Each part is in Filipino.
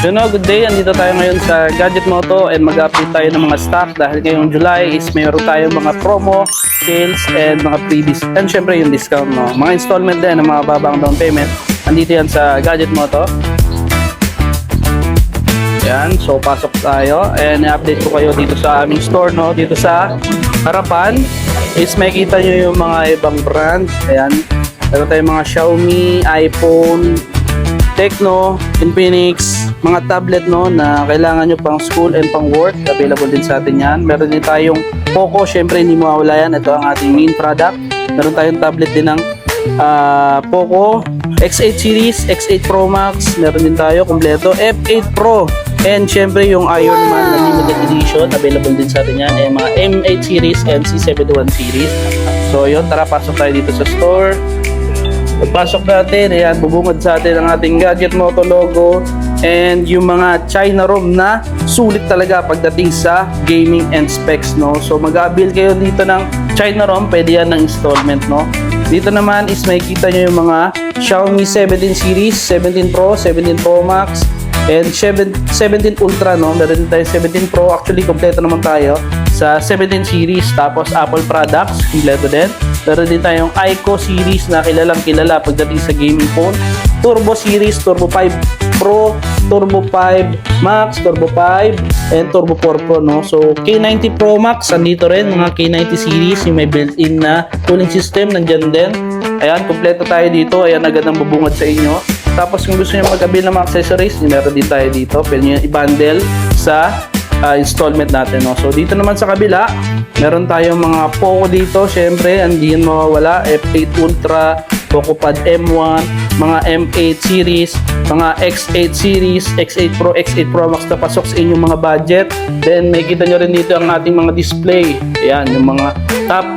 So no, good day. Andito tayo ngayon sa Gadget Moto and mag-update tayo ng mga stock dahil ngayong July is mayroon tayong mga promo, sales, and mga freebies. And syempre yung discount, no? Mga installment din ng mga babang down payment. Andito yan sa Gadget Moto. Yan, so pasok tayo and i-update ko kayo dito sa aming store, no? Dito sa harapan is makikita nyo yung mga ibang brand. Ayan, meron tayong mga Xiaomi, iPhone, Tecno, Infinix, mga tablet, no, na kailangan nyo pang school and pang work. Available din sa atin yan. Meron din tayong Poco, syempre hindi mawawala yan. Ito ang ating main product. Meron tayong tablet din ng Poco X8 series, X8 Pro Max. Meron din tayo kompleto F8 Pro. And syempre yung Iron Man na limited edition, available din sa atin yan. And mga M8 series and C71 series. So yun, tara pasok tayo dito sa store. Pagpasok natin, ayan, bubungad sa atin ang ating Gadget Moto logo and yung mga China ROM na sulit talaga pagdating sa gaming and specs, no? So mag-avail kayo dito ng China ROM, pwede yan ng installment, no? Dito naman is makikita nyo yung mga Xiaomi 17 series, 17 Pro, 17 Pro Max, and 17 Ultra, no? Meron tayo 17 Pro, actually kompleto naman tayo sa 17 series, tapos Apple products, kompleto din. Meron din tayong iQOO series na kilalang kilala pagdating sa gaming phone. Turbo series, Turbo 5 Pro, Turbo 5 Max, Turbo 5, and Turbo 4 Pro, no? So, K90 Pro Max, andito rin, mga K90 series, yung may built-in na cooling system, nandyan din. Ayan, kompleto tayo dito. Ayan, agad ang bubungad sa inyo. Tapos, kung gusto nyo mag-avail ng mga accessories, meron din tayo dito. Pwede nyo i-bundle sa installment natin, no? So dito naman sa kabila meron tayong mga Poco dito, syempre hindi yan mawawala. F8 Ultra, Poco Pad M1, mga M8 series, mga X8 series, X8 Pro, X8 Pro Max na pasok sa inyong mga budget. Then makikita nyo rin dito ang ating mga display. Ayan, yung mga top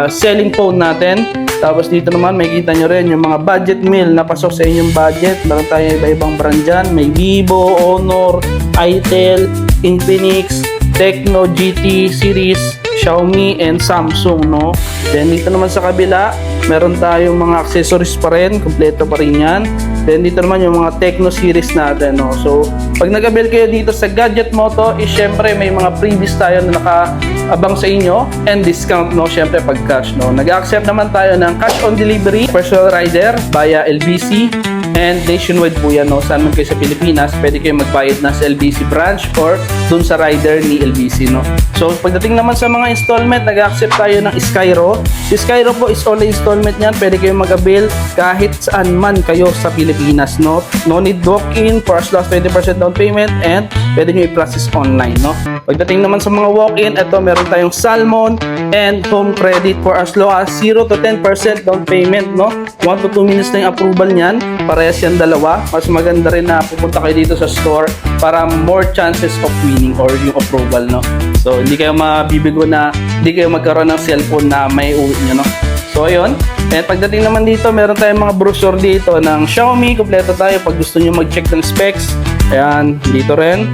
selling phone natin. Tapos dito naman makikita nyo rin yung mga budget meal na pasok sa inyong budget. Meron tayong iba-ibang brand dyan. May Vivo, Honor, Itel, Infinix, Tecno, GT series, Xiaomi, and Samsung, no? Then dito naman sa kabila meron tayong mga accessories pa rin, kompleto pa rin yan. Then dito naman yung mga Tecno series natin, no? So pag nag-avail kayo dito sa Gadget Moto is syempre may mga freebies tayo na nakaabang sa inyo and discount, no? Syempre pag cash, no? Nag-accept naman tayo ng cash on delivery, personal rider via LBC, and nationwide po yan, no? Saan man kayo sa Pilipinas, pwede kayo magbayad na sa LBC branch or dun sa rider ni LBC, no? So pagdating naman sa mga installment, nag-accept tayo ng Skyro. Si Skyro po is only installment niyan. Pwede kayo mag-avail kahit saan man kayo sa Pilipinas, no? No need walk-in for as low as 20% down payment and pwede nyo i-process online, no? Pagdating naman sa mga walk-in, ito meron tayong Salmon and home credit for as low as 0 to 10% down payment, no? 1 to 2 minutes na yung approval niyan. Parehas yan dalawa. Mas maganda rin na pupunta kayo dito sa store para more chances of winning or yung approval, no? So hindi kayo mabibigo na hindi kayo magkaroon ng cellphone na may uwi nyo, no? So ayun. And pagdating naman dito, meron tayong mga brochure dito ng Xiaomi. Kompleto tayo pag gusto nyo mag-check ng specs. Ayan, dito rin.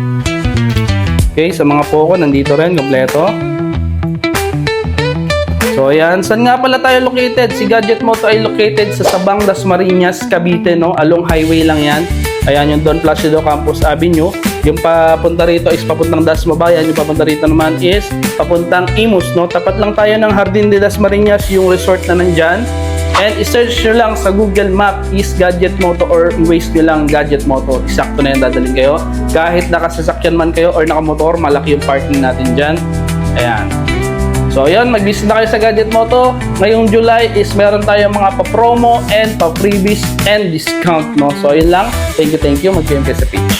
Okay, sa mga Poco, nandito rin, kompleto. So ayan, saan nga pala tayo located? Si Gadget Moto ay located sa Sabang, Dasmariñas, Cavite, no? Along highway lang yan. Ayan yung Don Placido Campus Avenue. Yung papunta rito is papuntang Dasmabayan. Yung papunta rito naman is papuntang Imus, no? Tapat lang tayo ng Jardín de Dasmariñas, yung resort na nandyan. And i-search nyo lang sa Google Map is Gadget Moto or i-waste nyo lang Gadget Moto. Eksakto na yan dadaling kayo. Kahit nakasasakyan man kayo or nakamotor, malaki yung parking natin dyan. Ayan. So ayun, mag-visit na kayo sa Gadget Moto. Ngayong July is meron tayong mga pa-promo and pa-freebies and discount, no? So ayun lang. Thank you. Mag-PM kayo sa page.